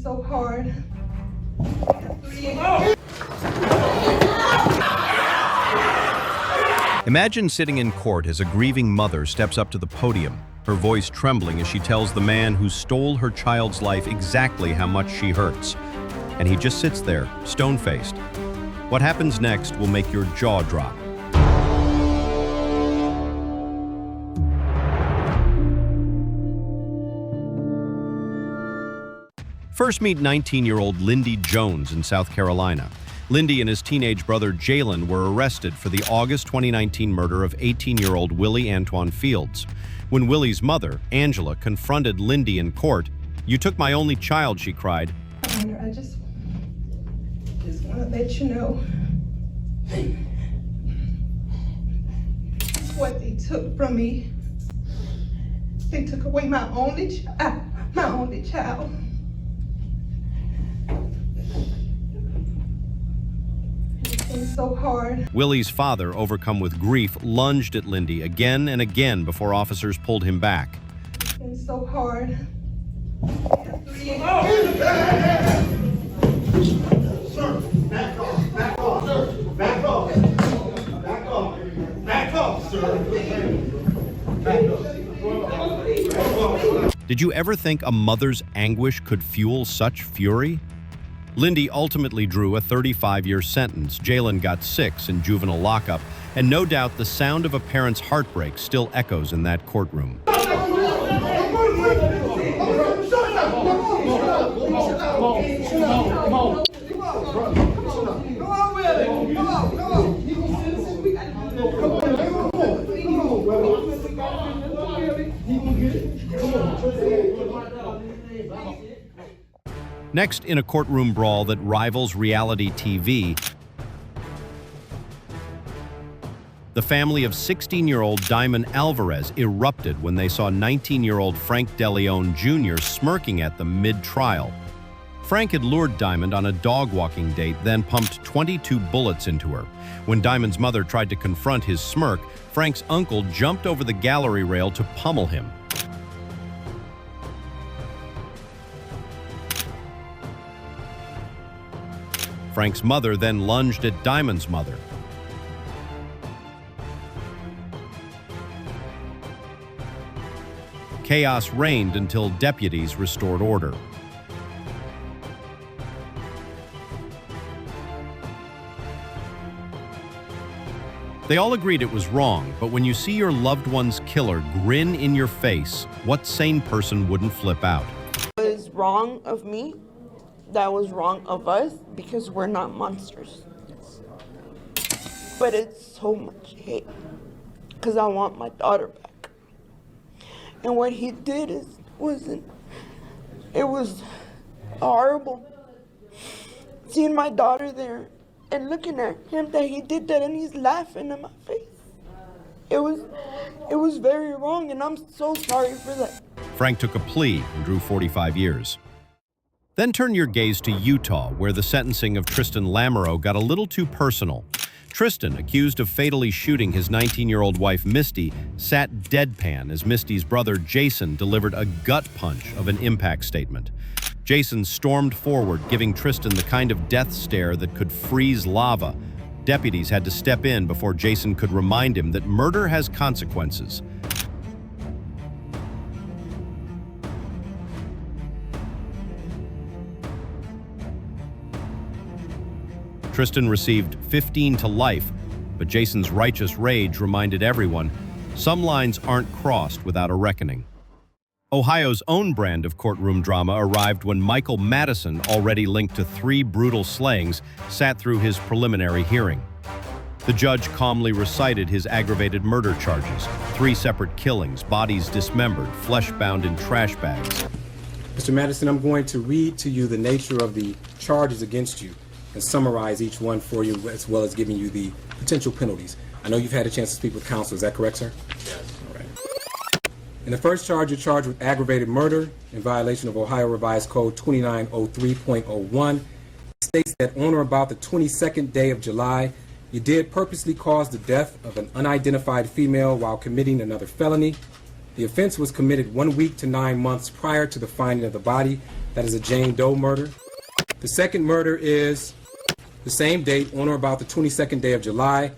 so hard. Imagine sitting in court as a grieving mother steps up to the podium, her voice trembling as she tells the man who stole her child's life exactly how much she hurts. And he just sits there, stone-faced. What happens next will make your jaw drop. First meet 19-year-old Lindy Jones in South Carolina. Lindy and his teenage brother Jalen were arrested for the August 2019 murder of 18-year-old Willie Antoine Fields. When Willie's mother, Angela, confronted Lindy in court, "You took my only child," she cried. I just want to let you know what they took from me. They took away my only child. It's been so hard. Willie's father, overcome with grief, lunged at Lindy again and again before officers pulled him back. It's been so hard. Sir, back off, back off, sir, back off, back off, back off, sir, back off. Did you ever think a mother's anguish could fuel such fury? Lindy ultimately drew a 35-year sentence. Jalen got 6 in juvenile lockup, and no doubt the sound of a parent's heartbreak still echoes in that courtroom. Next, in a courtroom brawl that rivals reality TV, the family of 16-year-old Diamond Alvarez erupted when they saw 19-year-old Frank DeLeon Jr. smirking at them mid-trial. Frank had lured Diamond on a dog-walking date, then pumped 22 bullets into her. When Diamond's mother tried to confront his smirk, Frank's uncle jumped over the gallery rail to pummel him. Frank's mother then lunged at Diamond's mother. Chaos reigned until deputies restored order. They all agreed it was wrong, but when you see your loved one's killer grin in your face, what sane person wouldn't flip out? It was wrong of me. That was wrong of us because we're not monsters. But it's so much hate because I want my daughter back. And what he did it was horrible. Seeing my daughter there and looking at him that he did that and he's laughing in my face. It was very wrong and I'm so sorry for that. Frank took a plea and drew 45 years. Then turn your gaze to Utah, where the sentencing of Tristan Lamoureux got a little too personal. Tristan, accused of fatally shooting his 19-year-old wife Misty, sat deadpan as Misty's brother Jason delivered a gut punch of an impact statement. Jason stormed forward, giving Tristan the kind of death stare that could freeze lava. Deputies had to step in before Jason could remind him that murder has consequences. Tristan received 15 to life, but Jason's righteous rage reminded everyone, some lines aren't crossed without a reckoning. Ohio's own brand of courtroom drama arrived when Michael Madison, already linked to 3 brutal slayings, sat through his preliminary hearing. The judge calmly recited his aggravated murder charges, 3 separate killings, bodies dismembered, flesh bound in trash bags. Mr. Madison, I'm going to read to you the nature of the charges against you and summarize each one for you, as well as giving you the potential penalties. I know you've had a chance to speak with counsel. Is that correct, sir? Yes. All right. In the first charge, you're charged with aggravated murder in violation of Ohio Revised Code 2903.01. It states that on or about the 22nd day of July, you did purposely cause the death of an unidentified female while committing another felony. The offense was committed 1 week to 9 months prior to the finding of the body That is a Jane Doe murder. The second murder is the same date, on or about the 22nd day of July.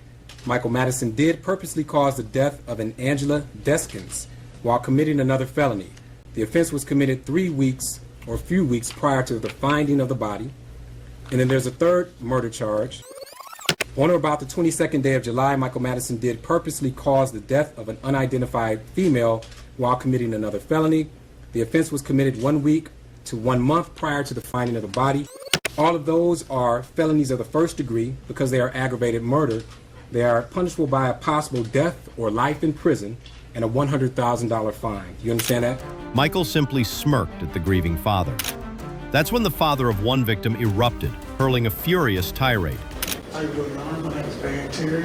Michael Madison did purposely cause the death of an Angela Deskins while committing another felony. The offense was committed 3 weeks or a few weeks prior to the finding of the body. And then there's a third murder charge. On or about the 22nd day of July, Michael Madison did purposely cause the death of an unidentified female while committing another felony. The offense was committed 1 week to 1 month prior to the finding of the body. All of those are felonies of the first degree because they are aggravated murder. They are punishable by a possible death or life in prison and a $100,000 fine. You understand that? Michael simply smirked at the grieving father. That's when the father of one victim erupted, hurling a furious tirade. How you doing, Your Honor? My name is Van Terry.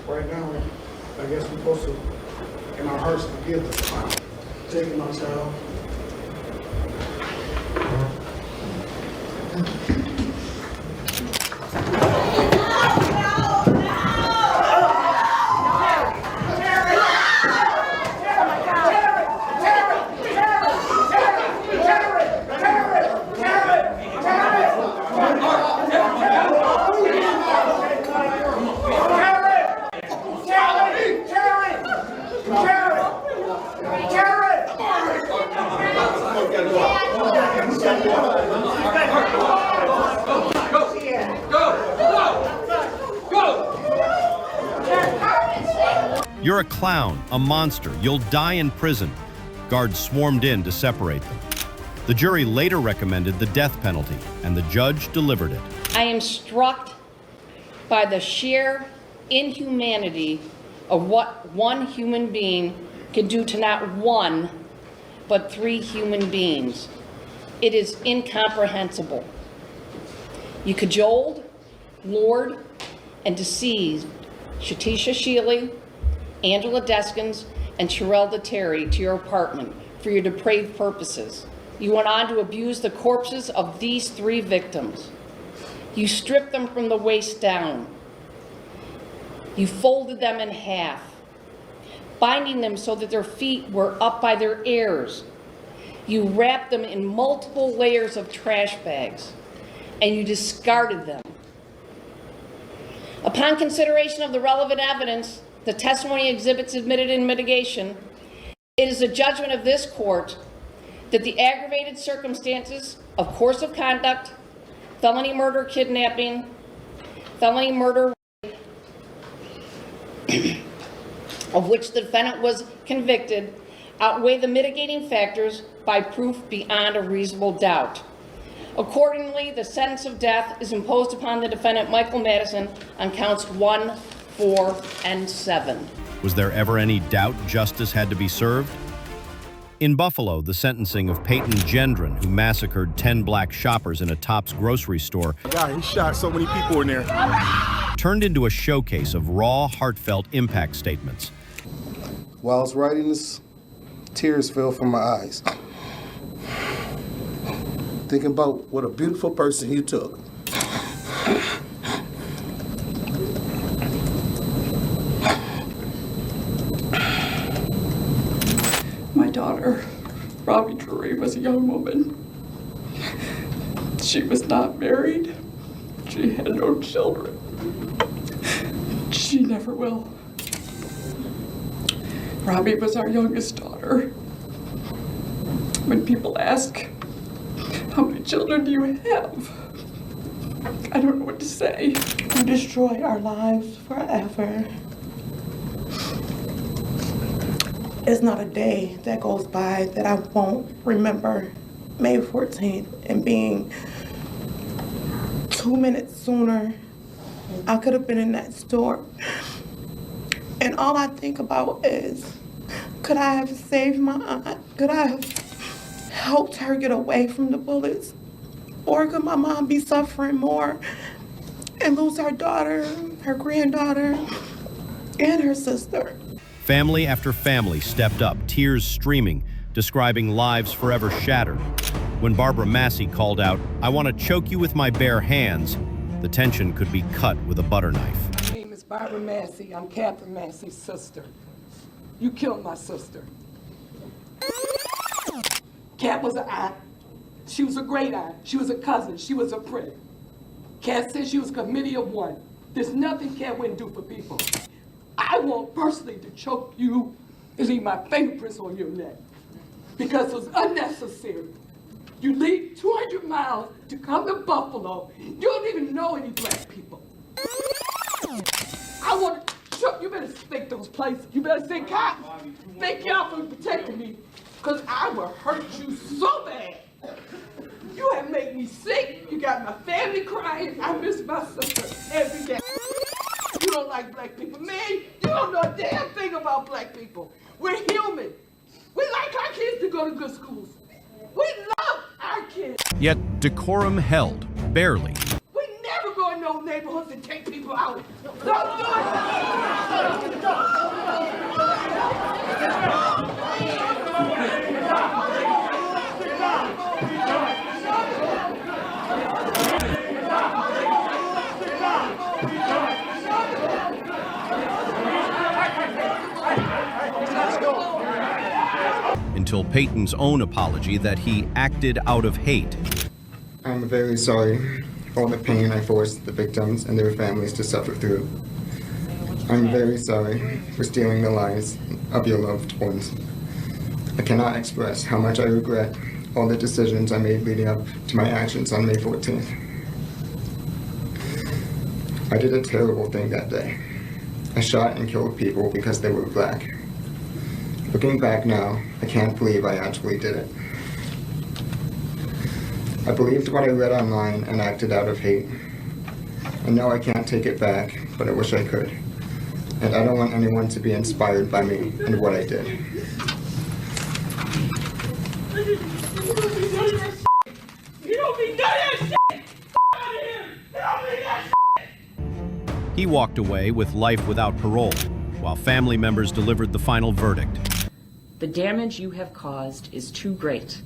Right now, I guess we're supposed to, in our hearts, forgive the crime, taking my child. You're a clown, a monster. You'll die in prison. Guards swarmed in to separate them. The jury later recommended the death penalty, and the judge delivered it. I am struck by the sheer inhumanity of what one human being can do to not one, but 3 human beings. It is incomprehensible. You cajoled, lured, and deceived Shatisha Shealy, Angela Deskins, and Sherelda Terry to your apartment for your depraved purposes. You went on to abuse the corpses of these 3 victims. You stripped them from the waist down. You folded them in half, binding them so that their feet were up by their ears. You wrapped them in multiple layers of trash bags, and you discarded them. Upon consideration of the relevant evidence, the testimony exhibits admitted in mitigation, it is a judgment of this court that the aggravated circumstances of course of conduct, felony murder, kidnapping, felony murder, of which the defendant was convicted, outweigh the mitigating factors by proof beyond a reasonable doubt. Accordingly, the sentence of death is imposed upon the defendant, Michael Madison, on counts 1, 4, and 7. Was there ever any doubt justice had to be served? In Buffalo, the sentencing of Peyton Gendron, who massacred 10 black shoppers in a Tops grocery store, God, he shot so many people in there, turned into a showcase of raw, heartfelt impact statements. While I was writing this, tears fell from my eyes. Thinking about what a beautiful person you took. My daughter, Robbie Drury, was a young woman. She was not married. She had no children. She never will. Robbie was our youngest daughter. When people ask, how many children do you have? I don't know what to say. You destroy our lives forever. It's not a day that goes by that I won't remember May 14th and being 2 minutes sooner. I could have been in that store. And all I think about is, could I have saved my aunt? Could I have helped her get away from the bullets? Or could my mom be suffering more and lose her daughter, her granddaughter, and her sister? Family after family stepped up, tears streaming, describing lives forever shattered. When Barbara Massey called out, "I want to choke you with my bare hands," the tension could be cut with a butter knife. My name is Barbara Massey. I'm Catherine Massey's sister. You killed my sister. Kat was an aunt. She was a great aunt. She was a cousin. She was a friend. Kat said she was a committee of one. There's nothing Kat wouldn't do for people. I want personally to choke you and leave my fingerprints on your neck because it was unnecessary. You leave 200 miles to come to Buffalo. You don't even know any black people. I want to choke. You better think those places. You better think cops. Thank y'all for protecting me because I will hurt you so bad. You have made me sick. You got my family crying. I miss my sister every day. You don't like black people. Man, you don't know a damn thing about black people. We're human. We like our kids to go to good schools. We love our kids. Yet decorum held, barely. We never go in no neighborhoods and take people out. Don't do it. Until Peyton's own apology that he acted out of hate. I'm very sorry for all the pain I forced the victims and their families to suffer through. I'm very sorry for stealing the lives of your loved ones. I cannot express how much I regret all the decisions I made leading up to my actions on May 14th. I did a terrible thing that day. I shot and killed people because they were black. Looking back now, I can't believe I actually did it. I believed what I read online and acted out of hate. I know I can't take it back, but I wish I could. And I don't want anyone to be inspired by me and what I did. You don't need none of that shit! Out of here! You don't need that shit! He walked away with life without parole, while family members delivered the final verdict. The damage you have caused is too great,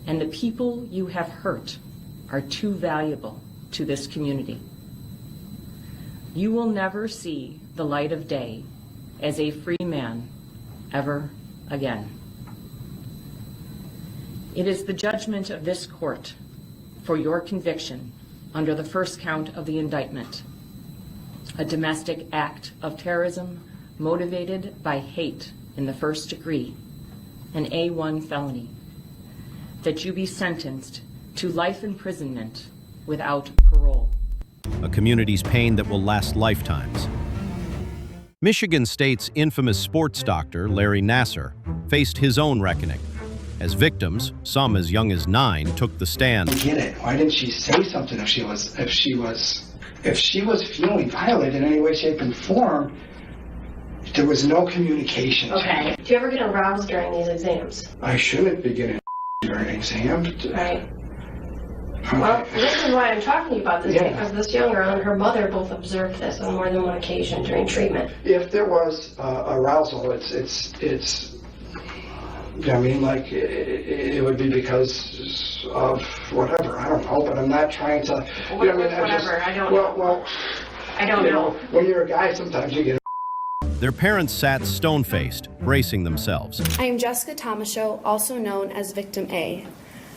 and the people you have hurt are too valuable to this community. You will never see the light of day as a free man ever again. It is the judgment of this court for your conviction under the first count of the indictment, a domestic act of terrorism motivated by hate in the first degree, an A1 felony, that you be sentenced to life imprisonment without parole. A community's pain that will last lifetimes. Michigan State's infamous sports doctor, Larry Nassar, faced his own reckoning. As victims, some as young as 9, took the stand. I get it. Why didn't she say something if she was feeling violated in any way, shape, and form? There was no communication. Okay. Do you ever get aroused during these exams? I shouldn't be getting during an exam. Right. Well, this is why I'm talking to you about this, because this young girl and her mother both observed this on more than one occasion during treatment. If there was arousal, it's you know, I mean, like, it would be because of whatever, I don't know, but I'm not trying to, you know, I mean, I don't know. Well, I don't know. When you're a guy, sometimes you get. Their parents sat stone-faced, bracing themselves. I am Jessica Tomashow, also known as Victim A.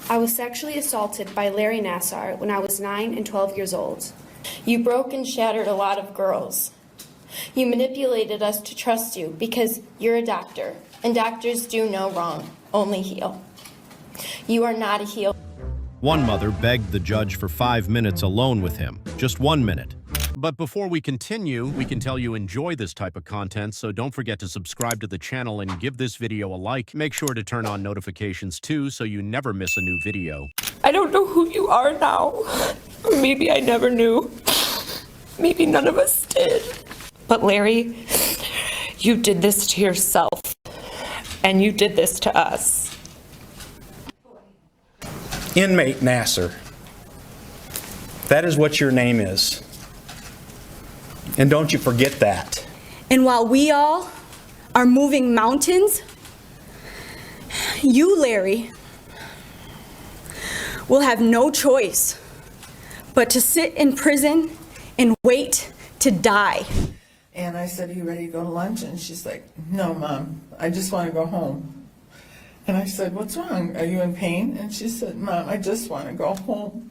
I was sexually assaulted by Larry Nassar when I was 9 and 12 years old. You broke and shattered a lot of girls. You manipulated us to trust you because you're a doctor, and doctors do no wrong, only heal. You are not a healer. One mother begged the judge for 5 minutes alone with him, just 1 minute. But before we continue, we can tell you enjoy this type of content, so don't forget to subscribe to the channel and give this video a like. Make sure to turn on notifications too, so you never miss a new video. I don't know who you are now. Or maybe I never knew. Maybe none of us did. But Larry, you did this to yourself. And you did this to us. Inmate Nassar. That is what your name is. And don't you forget that. And while we all are moving mountains, you, Larry, will have no choice but to sit in prison and wait to die. And I said, "Are you ready to go to lunch?" And she's like, "No, Mom, I just want to go home." And I said, what's wrong? Are you in pain? And she said, Mom, I just want to go home.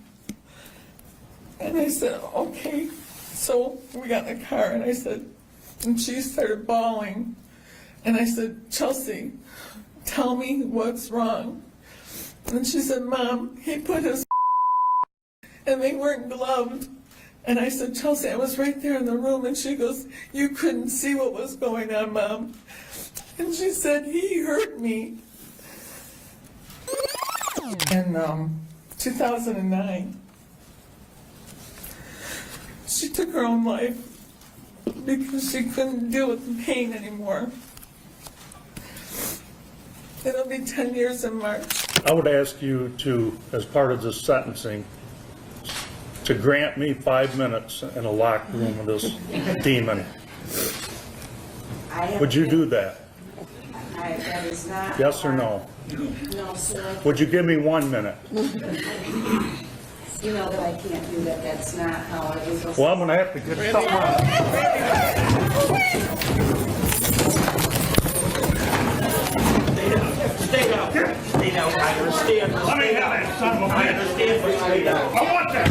And I said, okay. So we got in the car and I said, and she started bawling. And I said, Chelsea, tell me what's wrong. And she said, Mom, he put his and they weren't gloved. And I said, Chelsea, I was right there in the room. And she goes, you couldn't see what was going on, Mom. And she said, he hurt me. In 2009, she took her own life because she couldn't deal with the pain anymore. It'll be 10 years in March. I would ask you to, as part of this sentencing, to grant me 5 minutes in a locked room with this demon. Would you do that? That is not. Yes or no? No, sir. Would you give me 1 minute? You know that I can't do that. That's not how it is. Well, I'm going to have to get something out. Stay down. Stay down. I understand. Let me have that son of a bitch. I understand, but stay down. I want that.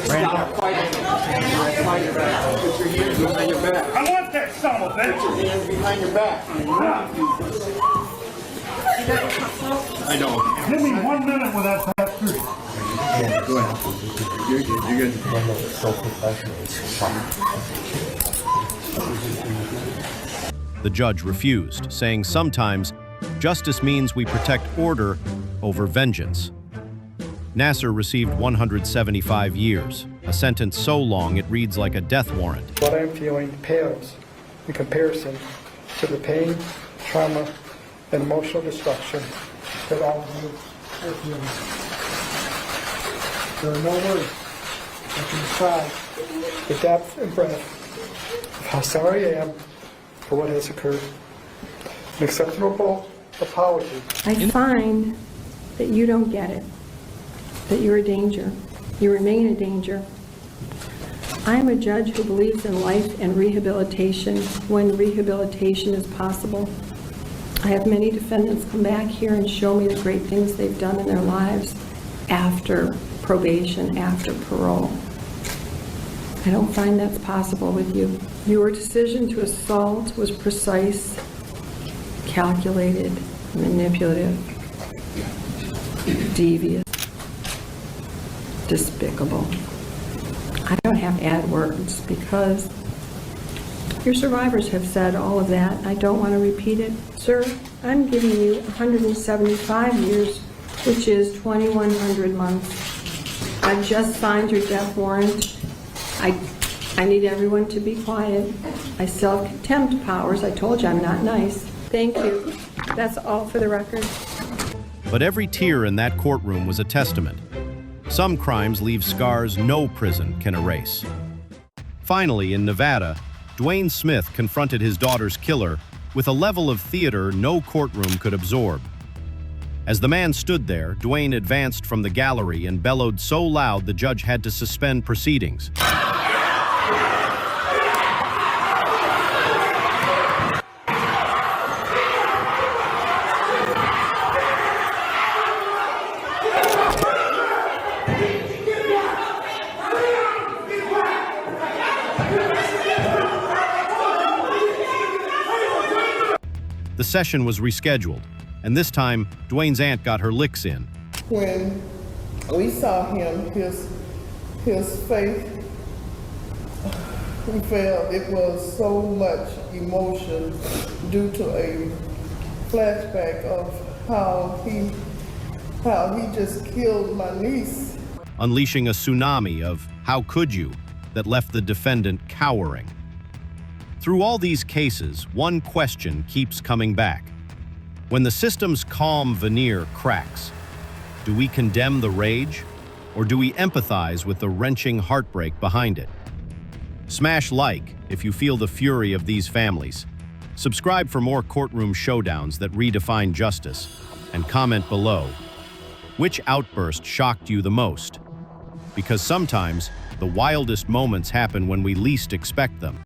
Stop fighting. Behind your back. Put your hands behind your back. I want that son of a bitch. Put your hands behind your back. I know. Give me 1 minute with that tattoo. Yeah, go ahead. You're good. So professional. The judge refused, saying sometimes justice means we protect order over vengeance. Nasser received 175 years, a sentence so long it reads like a death warrant. What I'm feeling pales in comparison to the pain, trauma, and emotional destruction that all of you are feeling. There are no words that can describe the depth and breadth of how sorry I am for what has occurred. An acceptable apology. I find that you don't get it, that you're a danger. You remain a danger. I am a judge who believes in life and rehabilitation when rehabilitation is possible. I have many defendants come back here and show me the great things they've done in their lives after probation, after parole. I don't find that's possible with you. Your decision to assault was precise, calculated, manipulative, devious, despicable. I don't have to add words because your survivors have said all of that. I don't want to repeat it. Sir, I'm giving you 175 years, which is 2,100 months. I've just signed your death warrant. I need everyone to be quiet. I still have contempt powers. I told you I'm not nice. Thank you. That's all for the record. But every tear in that courtroom was a testament. Some crimes leave scars no prison can erase. Finally, in Nevada, Dwayne Smith confronted his daughter's killer with a level of theater no courtroom could absorb. As the man stood there, Dwayne advanced from the gallery and bellowed so loud the judge had to suspend proceedings. The session was rescheduled, and this time, Dwayne's aunt got her licks in. When we saw him, his faith, we felt it was so much emotion due to a flashback of how he just killed my niece. Unleashing a tsunami of "how could you" that left the defendant cowering. Through all these cases, one question keeps coming back. When the system's calm veneer cracks, do we condemn the rage, or do we empathize with the wrenching heartbreak behind it? Smash like if you feel the fury of these families. Subscribe for more courtroom showdowns that redefine justice, and comment below. Which outburst shocked you the most? Because sometimes the wildest moments happen when we least expect them.